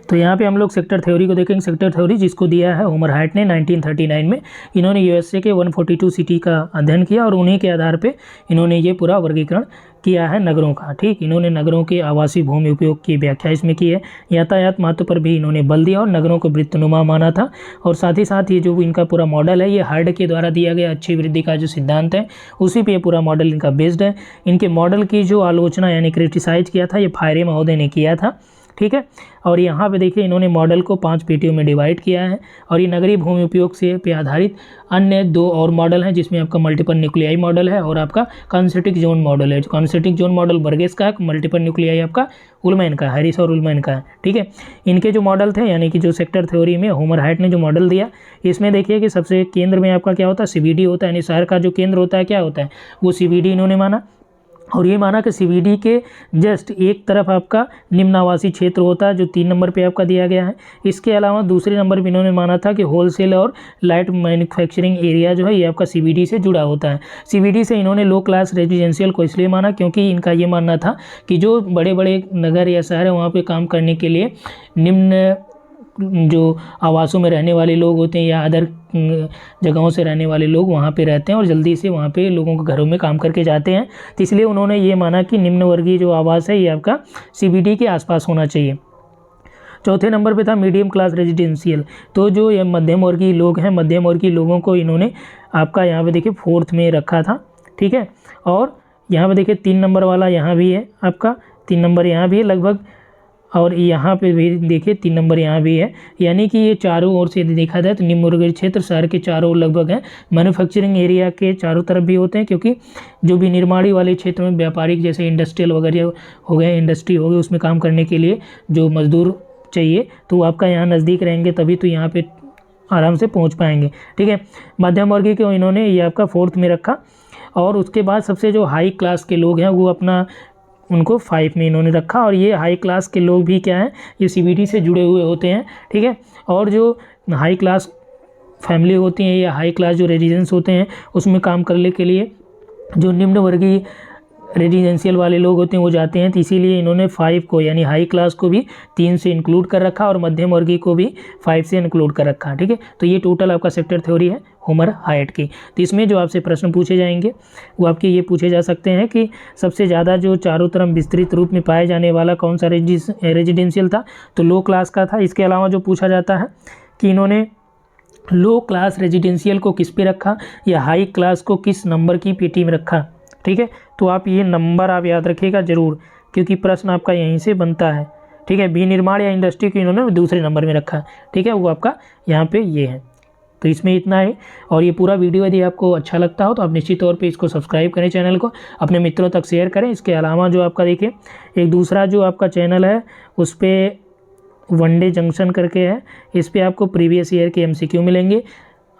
तो यहाँ पे हम लोग सेक्टर थ्योरी को देखेंगे। सेक्टर थ्योरी जिसको दिया है होमर हायट ने 1939 में। इन्होंने यूएसए के 142 सिटी का अध्ययन किया और उन्हीं के आधार पे इन्होंने ये पूरा वर्गीकरण किया है नगरों का। ठीक, इन्होंने नगरों के आवासीय भूमि उपयोग की व्याख्या इसमें की है। यातायात महत्व पर भी इन्होंने बल दिया और नगरों को वृत्तनुमा माना था। और साथ ही साथ ये जो इनका पूरा मॉडल है ये हार्ड के द्वारा दिया गया अच्छी वृद्धि का जो सिद्धांत है उसी पे ये पूरा मॉडल इनका बेस्ड है। इनके मॉडल की जो आलोचना यानी क्रिटिसाइज किया था ये फायरे महोदय ने किया था। ठीक है, और यहाँ पे देखिए इन्होंने मॉडल को 5 पेटियों में डिवाइड किया है। और ये नगरीय भूमि उपयोग से पे आधारित अन्य 2 और मॉडल हैं जिसमें आपका मल्टीपल न्यूक्लियाई मॉडल है और आपका कॉन्सेंट्रिक जोन मॉडल है। कॉन्सेंट्रिक जोन मॉडल बर्गेस का है, मल्टीपल न्यूक्लियाई आपका उलमैन का, हैरिस और उलमैन का है। ठीक है, इनके जो मॉडल थे यानी कि जो सेक्टर थ्योरी में होमर हायट ने जो मॉडल दिया इसमें देखिए कि सबसे केंद्र में आपका क्या होता है, सीबीडी होता है, यानी शहर का जो केंद्र होता है क्या होता है वो सीबीडी इन्होंने माना। और ये माना कि सीबीडी के जस्ट एक तरफ आपका निम्न आवासीय क्षेत्र होता है जो 3 नंबर पे आपका दिया गया है। इसके अलावा दूसरे नंबर पे इन्होंने माना था कि होलसेल और लाइट मैन्युफैक्चरिंग एरिया जो है ये आपका सीबीडी से जुड़ा होता है। सीबीडी से इन्होंने लो क्लास रेजिडेंशियल को इसलिए माना क्योंकि इनका ये मानना था कि जो बड़े बड़े नगर या शहर है वहाँ पर काम करने के लिए निम्न जो आवासों में रहने वाले लोग होते हैं या अदर जगहों से रहने वाले लोग वहाँ पे रहते हैं और जल्दी से वहाँ पे लोगों के घरों में काम करके जाते हैं। तो इसलिए उन्होंने ये माना कि निम्न वर्गीय जो आवास है ये आपका सीबीडी के आसपास होना चाहिए। चौथे नंबर पे था मीडियम क्लास रेजिडेंशियल। तो जो ये मध्यम वर्गीय लोग हैं, मध्यम वर्गीय लोगों को इन्होंने आपका यहाँ पे देखिए 4th में रखा था। ठीक है, और यहाँ पे देखिए 3 नंबर वाला यहाँ भी है आपका, 3 नंबर यहाँ भी है लगभग, और यहाँ पे भी देखिए 3 नंबर यहाँ भी है। यानी कि ये चारों ओर से देखा जाए तो निम्न वर्गीय क्षेत्र शहर के चारों ओर लगभग है। मैन्युफैक्चरिंग एरिया के चारों तरफ भी होते हैं क्योंकि जो भी निर्माणी वाले क्षेत्र में व्यापारिक जैसे इंडस्ट्रियल वगैरह हो गए, इंडस्ट्री हो गई, उसमें काम करने के लिए जो मजदूर चाहिए तो वो आपका यहाँ नज़दीक रहेंगे तभी तो यहाँ पे आराम से पहुँच पाएंगे। ठीक है, मध्यम वर्गीय को इन्होंने ये आपका 4th में रखा। और उसके बाद सबसे जो हाई क्लास के लोग हैं वो अपना उनको 5 में इन्होंने रखा। और ये हाई क्लास के लोग भी क्या हैं, ये सीबीडी से जुड़े हुए होते हैं। ठीक है, और जो हाई क्लास फैमिली होती हैं या हाई क्लास जो रेजिडेंस होते हैं उसमें काम करने के लिए जो निम्न वर्गीय रेजिडेंशियल वाले लोग होते हैं वो जाते हैं। तो इसीलिए इन्होंने 5 को यानी हाई क्लास को भी 3 से इंक्लूड कर रखा और मध्यम वर्गीय को भी 5 से इंक्लूड कर रखा। ठीक है, तो ये टोटल आपका सेक्टर थ्योरी है होमर हायट की। तो इसमें जो आपसे प्रश्न पूछे जाएंगे वो आपके ये पूछे जा सकते हैं कि सबसे ज़्यादा जो चारों तरफ विस्तृत रूप में पाए जाने वाला कौन सा रेजिडेंशियल था, तो लो क्लास का था। इसके अलावा जो पूछा जाता है कि इन्होंने लो क्लास रेजिडेंशियल को किस पे रखा या हाई क्लास को किस नंबर की पेटी में रखा। ठीक है, तो आप ये नंबर आप याद रखिएगा ज़रूर क्योंकि प्रश्न आपका यहीं से बनता है। ठीक है, बी निर्माण या इंडस्ट्री को इन्होंने दूसरे नंबर में रखा। ठीक है, वो आपका यहाँ पे ये है। तो इसमें इतना है। और ये पूरा वीडियो यदि आपको अच्छा लगता हो तो आप निश्चित तौर पे इसको सब्सक्राइब करें, चैनल को अपने मित्रों तक शेयर करें। इसके अलावा जो आपका देखिए एक दूसरा जो आपका चैनल है उस पर वनडे जंक्शन करके है, इस पर आपको प्रीवियस ईयर के MCQ मिलेंगे।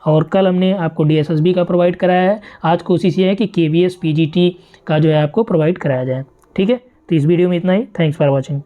और कल हमने आपको DSSB का प्रोवाइड कराया है। आज कोशिश ये है कि KVS PGT का जो है आपको प्रोवाइड कराया जाए। ठीक है, तो इस वीडियो में इतना ही। Thanks for watching.